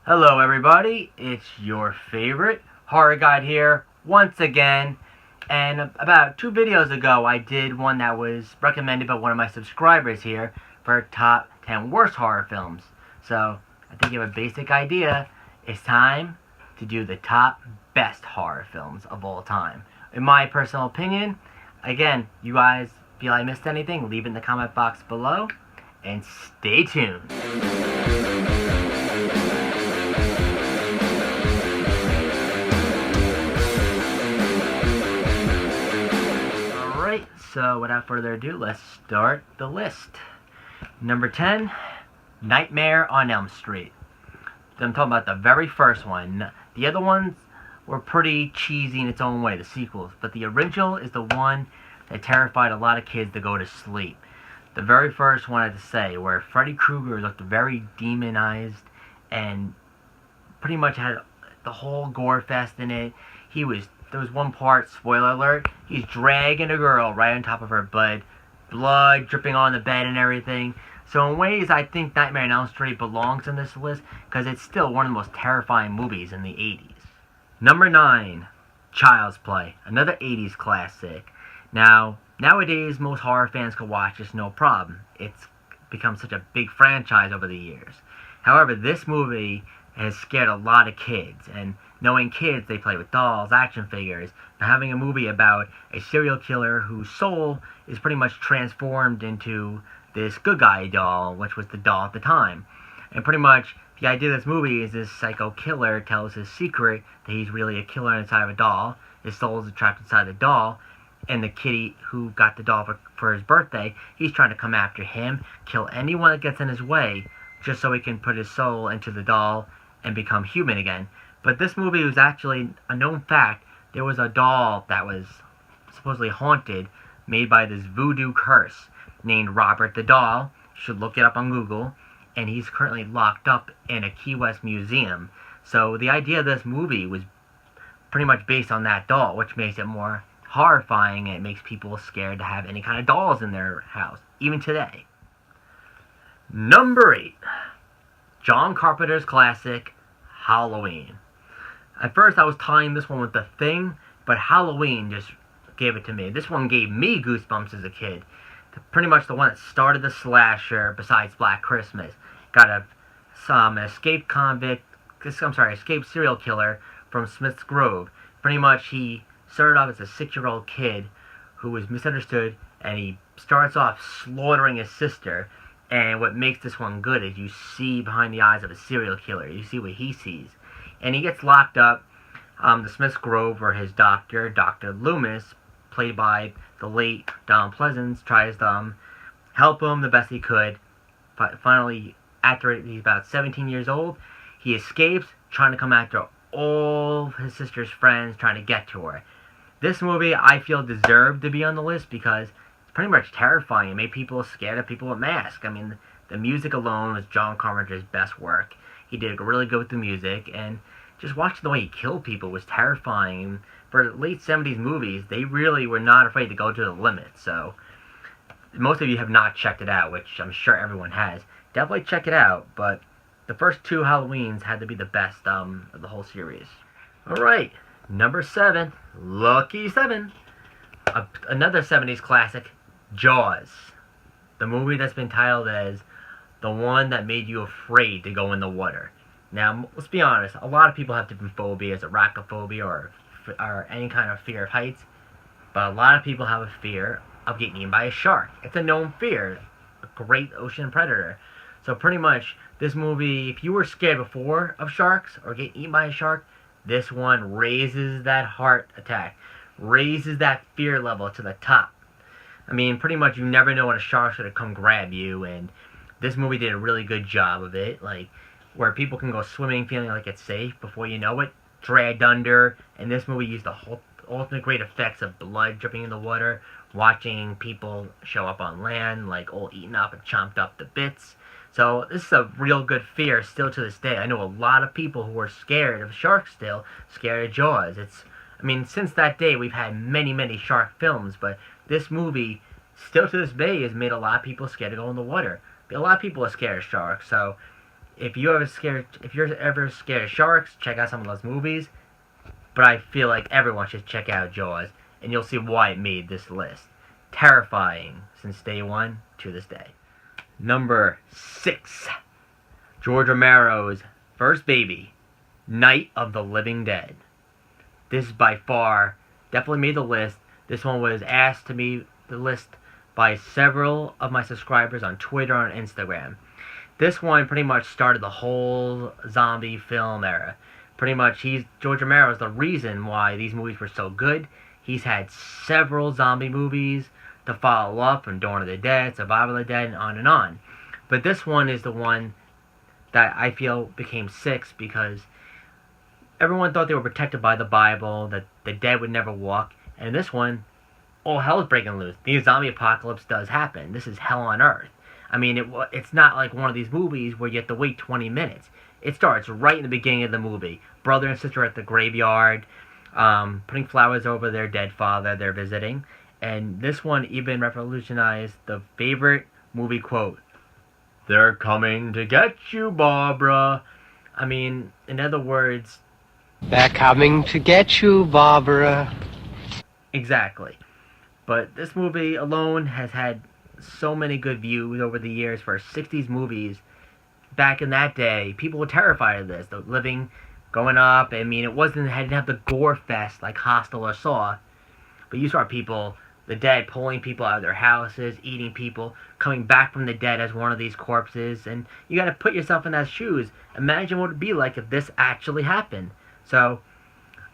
Hello everybody, it's your favorite horror guide here once again. And about 2 videos ago I did one that was recommended by one of my subscribers here for top 10 worst horror films. So I think you have a basic idea. It's time to do the top best horror films of all time. In my personal opinion, again, you guys feel I missed anything, leave it in the comment box below and stay tuned. So without further ado, let's start the list. Number 10, Nightmare on Elm Street. I'm talking about the very first one. The other ones were pretty cheesy in its own way, the sequels. But the original is the one that terrified a lot of kids to go to sleep. The very first one, I had to say, where Freddy Krueger looked very demonized and pretty much had the whole gore fest in it. There was one part, spoiler alert, he's dragging a girl right on top of her bed, blood dripping on the bed and everything. So in ways, I think Nightmare on Elm Street belongs in this list because it's still one of the most terrifying movies in the 80s. Number 9, Child's Play, another 80s classic. Now, nowadays, most horror fans can watch this no problem. It's become such a big franchise over the years. However, this movie has scared a lot of kids, and knowing kids, they play with dolls, action figures, but having a movie about a serial killer whose soul is pretty much transformed into this good guy doll, which was the doll at the time. And pretty much the idea of this movie is this psycho killer tells his secret that he's really a killer inside of a doll. His soul is trapped inside the doll, and the kitty who got the doll for his birthday, he's trying to come after him, kill anyone that gets in his way, just so he can put his soul into the doll and become human again. But this movie was actually a known fact. There was a doll that was supposedly haunted, made by this voodoo curse, named Robert the Doll. You should look it up on Google. And he's currently locked up in a Key West museum. So the idea of this movie was pretty much based on that doll, which makes it more horrifying, and it makes people scared to have any kind of dolls in their house, even today. Number 8, John Carpenter's classic, Halloween. At first I was tying this one with The Thing, but Halloween just gave it to me. This one gave me goosebumps as a kid. Pretty much the one that started the slasher besides Black Christmas. Got some escaped serial killer from Smith's Grove. Pretty much he started off as a 6-year-old kid who was misunderstood, and he starts off slaughtering his sister. And what makes this one good is you see behind the eyes of a serial killer. You see what he sees. And he gets locked up. The Smith's Grove, or his doctor, Dr. Loomis, played by the late Donald Pleasence, tries to help him the best he could. But finally, after he's about 17 years old, he escapes, trying to come after all his sister's friends, trying to get to her. This movie, I feel, deserved to be on the list because it's pretty much terrifying. It made people scared of people with masks. I mean, the music alone was John Carpenter's best work. He did really good with the music, and just watching the way he killed people was terrifying. For late 70s movies, they really were not afraid to go to the limit. So, most of you have not checked it out, which I'm sure everyone has. Definitely check it out, but the first 2 Halloweens had to be the best of the whole series. Alright, number 7, Lucky 7. Another 70s classic, Jaws. The movie that's been titled as the one that made you afraid to go in the water. Now, let's be honest, a lot of people have different phobias, arachnophobia or any kind of fear of heights, but a lot of people have a fear of getting eaten by a shark. It's a known fear, a great ocean predator. So pretty much, this movie, if you were scared before of sharks or getting eaten by a shark, this one raises that heart attack, raises that fear level to the top. I mean, pretty much you never know when a shark's going to come grab you, and this movie did a really good job of it, like, where people can go swimming feeling like it's safe before you know it, dragged under, and this movie used the whole ultimate great effects of blood dripping in the water, watching people show up on land, like, all eaten up and chomped up to bits. So this is a real good fear still to this day. I know a lot of people who are scared of sharks still, scared of Jaws. I mean, since that day, we've had many, many shark films, but this movie, still to this day, has made a lot of people scared to go in the water. A lot of people are scared of sharks, so If you're ever scared of sharks, check out some of those movies. But I feel like everyone should check out Jaws, and you'll see why it made this list. Terrifying since day one to this day. Number 6. George Romero's first baby, Night of the Living Dead. This by far definitely made the list. This one was asked to be the list by several of my subscribers on Twitter and Instagram. This one pretty much started the whole zombie film era. Pretty much, George Romero is the reason why these movies were so good. He's had several zombie movies to follow up, from Dawn of the Dead, Survival of the Dead, and on and on. But this one is the one that I feel became 6 because everyone thought they were protected by the Bible, that the dead would never walk. And in this one, all hell is breaking loose. The zombie apocalypse does happen. This is hell on earth. I mean, it's not like one of these movies where you have to wait 20 minutes. It starts right in the beginning of the movie. Brother and sister at the graveyard, putting flowers over their dead father they're visiting. And this one even revolutionized the favorite movie quote. "They're coming to get you, Barbara." I mean, in other words... They're coming to get you, Barbara. Exactly. But this movie alone has had so many good views over the years for 60s movies. Back in that day, people were terrified of this. The living going up. I mean, it didn't have the gore fest like Hostel or Saw. But you saw people, the dead, pulling people out of their houses, eating people, coming back from the dead as one of these corpses. And you got to put yourself in those shoes. Imagine what it would be like if this actually happened. So,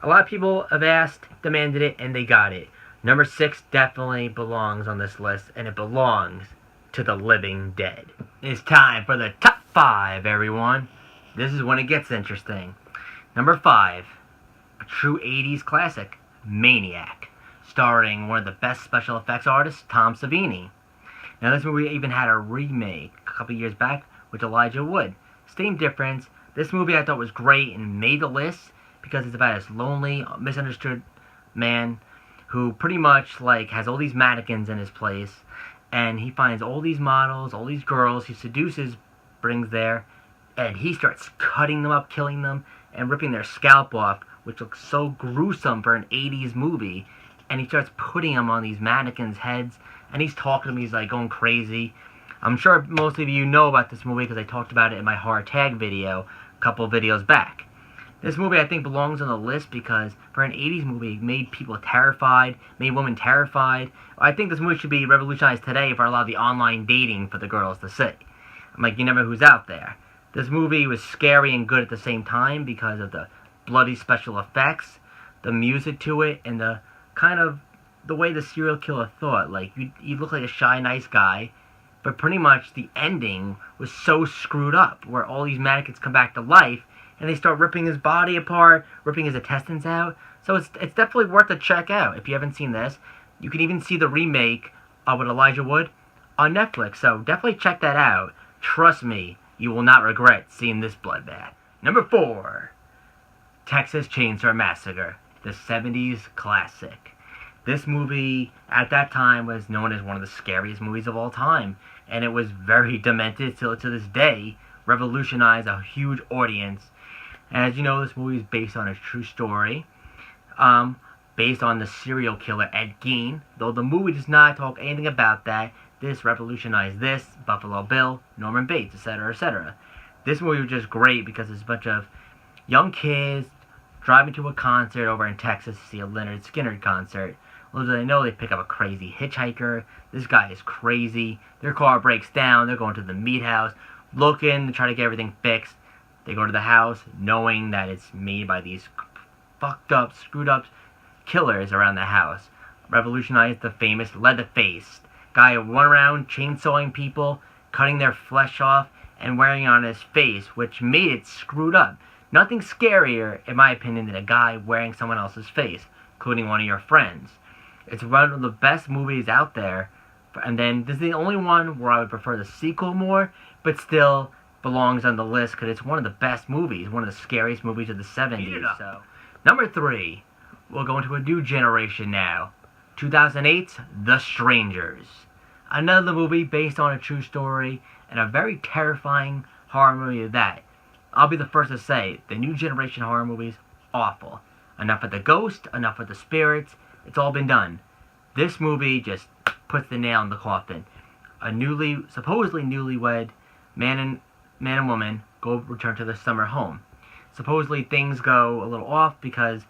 a lot of people have asked, demanded it, and they got it. Number 6 definitely belongs on this list, and it belongs to the living dead. It's time for the top 5, everyone. This is when it gets interesting. Number 5, a true 80s classic, Maniac, starring one of the best special effects artists, Tom Savini. Now, this movie even had a remake a couple years back with Elijah Wood. Same difference. This movie I thought was great and made the list because it's about this lonely, misunderstood man who pretty much has all these mannequins in his place, and he finds all these models, all these girls he seduces, brings there, and he starts cutting them up, killing them, and ripping their scalp off, which looks so gruesome for an 80s movie. And he starts putting them on these mannequins' heads, and he's talking to them, he's going crazy. I'm sure most of you know about this movie because I talked about it in my horror tag video a couple videos back. This movie, I think, belongs on the list because for an 80s movie, it made people terrified, made women terrified. I think this movie should be revolutionized today if I allow the online dating for the girls to see. You never know who's out there. This movie was scary and good at the same time because of the bloody special effects, the music to it, and the kind of the way the serial killer thought. You look like a shy, nice guy, but pretty much the ending was so screwed up, where all these mannequins come back to life, and they start ripping his body apart, ripping his intestines out. So it's definitely worth a check out if you haven't seen this. You can even see the remake with Elijah Wood on Netflix, so definitely check that out. Trust me, you will not regret seeing this bloodbath. Number 4, Texas Chainsaw Massacre, the 70s classic. This movie, at that time, was known as one of the scariest movies of all time, and it was very demented till to this day, revolutionized a huge audience. And as you know, this movie is based on a true story, based on the serial killer Ed Gein. Though the movie does not talk anything about that, this revolutionized this, Buffalo Bill, Norman Bates, etc., etc. This movie was just great because it's a bunch of young kids driving to a concert over in Texas to see a Lynyrd Skynyrd concert. Little do they know, they pick up a crazy hitchhiker. This guy is crazy. Their car breaks down. They're going to the meat house, looking to try to get everything fixed. They go to the house knowing that it's made by these fucked up, screwed up killers around the house. Revolutionized the famous Leatherface guy who went around chainsawing people, cutting their flesh off, and wearing it on his face, which made it screwed up. Nothing scarier, in my opinion, than a guy wearing someone else's face, including one of your friends. It's one of the best movies out there, and then this is the only one where I would prefer the sequel more, but still belongs on the list because it's one of the best movies, one of the scariest movies of the 70s. So, number 3, we'll go into a new generation now. 2008's The Strangers. Another movie based on a true story and a very terrifying horror movie of that. I'll be the first to say, the new generation horror movies, awful. Enough with the ghost, enough with the spirits, it's all been done. This movie just puts the nail in the coffin. A supposedly newlywed man and woman return to their summer home. Supposedly things go a little off because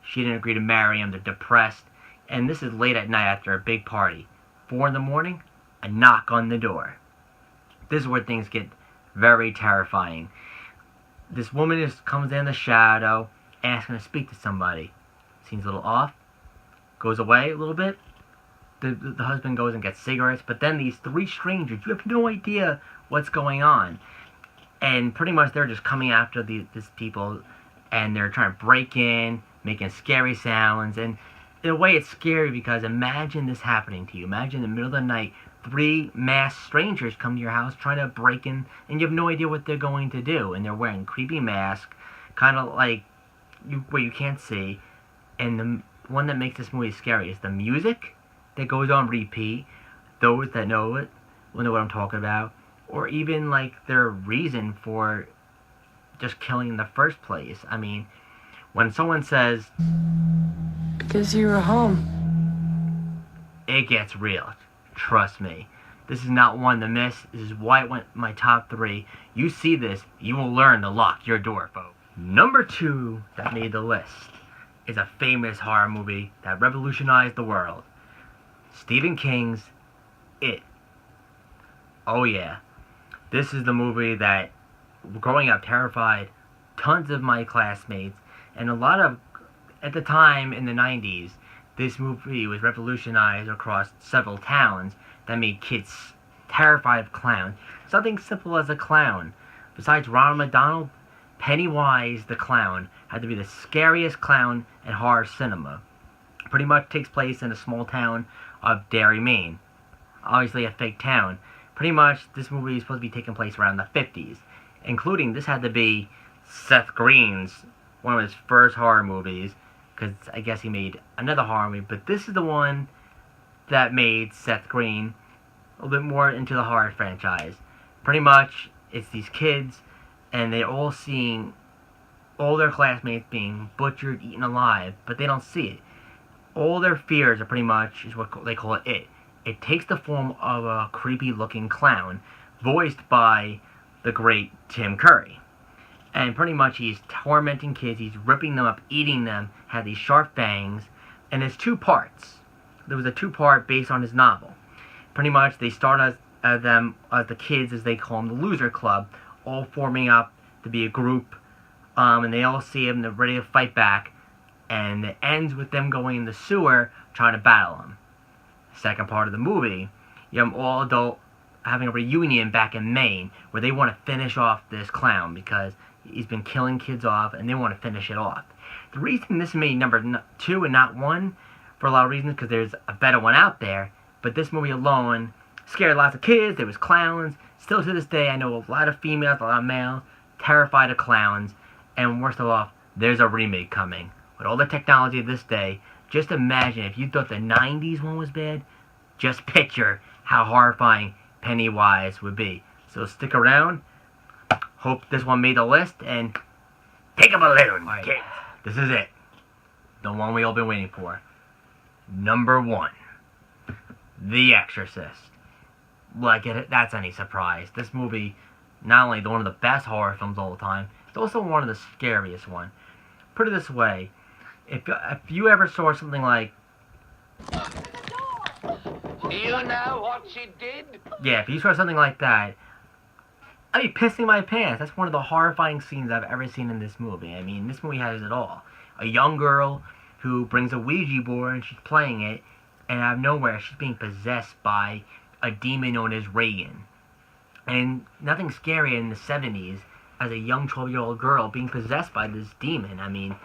she didn't agree to marry him, they're depressed, and this is late at night after a big party. 4 in the morning, a knock on the door. This is where things get very terrifying. This woman comes in the shadow, asking to speak to somebody. Seems a little off. Goes away a little bit. The husband goes and gets cigarettes. But then these 3 strangers, you have no idea what's going on. And pretty much they're just coming after these people. And they're trying to break in, making scary sounds. And in a way it's scary because imagine this happening to you. Imagine in the middle of the night, 3 masked strangers come to your house trying to break in, and you have no idea what they're going to do. And they're wearing creepy masks, kind of like where you can't see. And the one that makes this movie scary is the music that goes on repeat. Those that know it will know what I'm talking about. Or even like their reason for just killing in the first place. I mean, when someone says, "Because you were home," it gets real. Trust me. This is not one to miss. This is why it went my top 3. You see this, you will learn to lock your door, folks. Number 2 that made the list is a famous horror movie that revolutionized the world. Stephen King's It. Oh yeah. This is the movie that, growing up, terrified tons of my classmates. And a lot of, at the time in the 90s, this movie was revolutionized across several towns that made kids terrified of clowns. Something simple as a clown. Besides Ronald McDonald, Pennywise the clown had to be the scariest clown in horror cinema. Pretty much takes place in a small town of Derry, Maine. Obviously a fake town. Pretty much this movie is supposed to be taking place around the 50s. Including, this had to be Seth Green's, one of his first horror movies. Because I guess he made another horror movie. But this is the one that made Seth Green a little bit more into the horror franchise. Pretty much, it's these kids, and they're all seeing all their classmates being butchered, eaten alive, but they don't see it. All their fears are pretty much, is what they call it. It takes the form of a creepy-looking clown, voiced by the great Tim Curry. And pretty much he's tormenting kids, he's ripping them up, eating them, have these sharp fangs, and there's 2 parts. There was a 2-part based on his novel. Pretty much they start as the kids, as they call them, the loser club, all forming up to be a group, and they all see him, they're ready to fight back, and it ends with them going in the sewer trying to battle him. Second part of the movie, you have them all adult having a reunion back in Maine, where they want to finish off this clown, because he's been killing kids off, and they want to finish it off. The reason this made number 2 and not 1, for a lot of reasons, because there's a better one out there, but this movie alone scared lots of kids, there was clowns. Still to this day, I know a lot of females, a lot of males, terrified of clowns, and worst of all, there's a remake coming. With all the technology of this day, just imagine if you thought the 90s one was bad, just picture how horrifying Pennywise would be. So stick around. Hope this one made the list, and take a balloon, right, kids. This is it. The one we all been waiting for. Number 1. The Exorcist. Like, that's any surprise. This movie, not only one of the best horror films of all the time, it's also one of the scariest one. Put it this way, if you ever saw something like... You know what she did? Yeah, if you saw something like that, I'd be pissing my pants. That's one of the horrifying scenes I've ever seen in this movie. I mean, this movie has it all. A young girl who brings a Ouija board and she's playing it, and out of nowhere she's being possessed by a demon known as Reagan. And nothing scarier in the 70s as a young 12-year-old girl being possessed by this demon. I mean,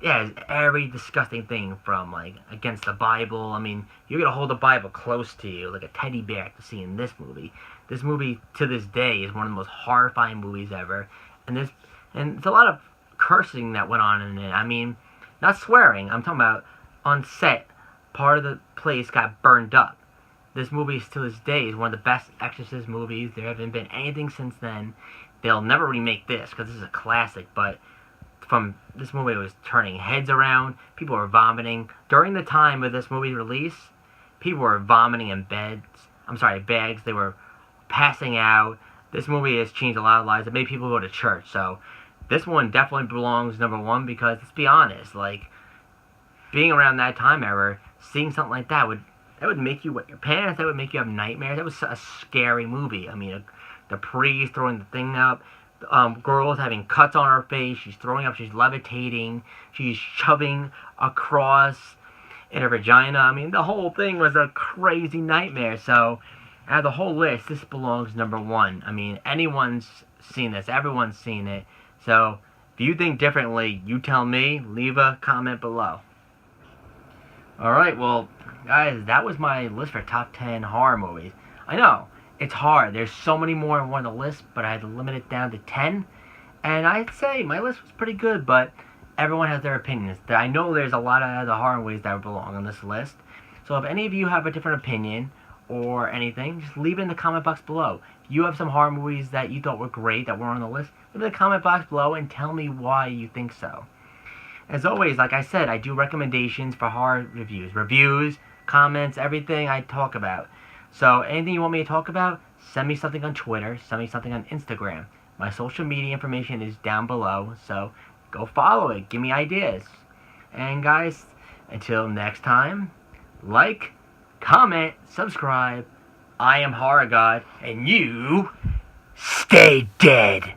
yeah, it's every disgusting thing from, like, against the Bible. I mean, you're going to hold the Bible close to you like a teddy bear to see in this movie. This movie, to this day, is one of the most horrifying movies ever. And there's a lot of cursing that went on in it. I mean, not swearing. I'm talking about on set, part of the place got burned up. This movie, to this day, is one of the best Exorcist movies. There haven't been anything since then. they'll never remake this because this is a classic, but from this movie, it was turning heads around. People were vomiting. During the time of this movie's release, people were vomiting in bags. They were passing out. This movie has changed a lot of lives. It made people go to church. So this one definitely belongs number one because, let's be honest, like, being around that time era, seeing something like that would make you wet your pants. That would make you have nightmares. That was a scary movie. I mean, the priest throwing the thing up. Girls having cuts on her face. She's throwing up. She's levitating. She's shoving a cross in her vagina. I mean, the whole thing was a crazy nightmare. So, out of the whole list, this belongs number one. I mean, anyone's seen this. Everyone's seen it. So, if you think differently, you tell me. Leave a comment below. Alright, well, guys, that was my list for top 10 horror movies. I know. It's hard. There's so many more on the list, but I had to limit it down to 10. And I'd say my list was pretty good, but everyone has their opinions. I know there's a lot of other horror movies that belong on this list. So if any of you have a different opinion or anything, just leave it in the comment box below. If you have some horror movies that you thought were great that weren't on the list, leave it in the comment box below and tell me why you think so. As always, like I said, I do recommendations for horror reviews, comments, everything I talk about. So, anything you want me to talk about, send me something on Twitter, send me something on Instagram. My social media information is down below, so go follow it, give me ideas. And guys, until next time, like, comment, subscribe. I am Horror God, and you stay dead.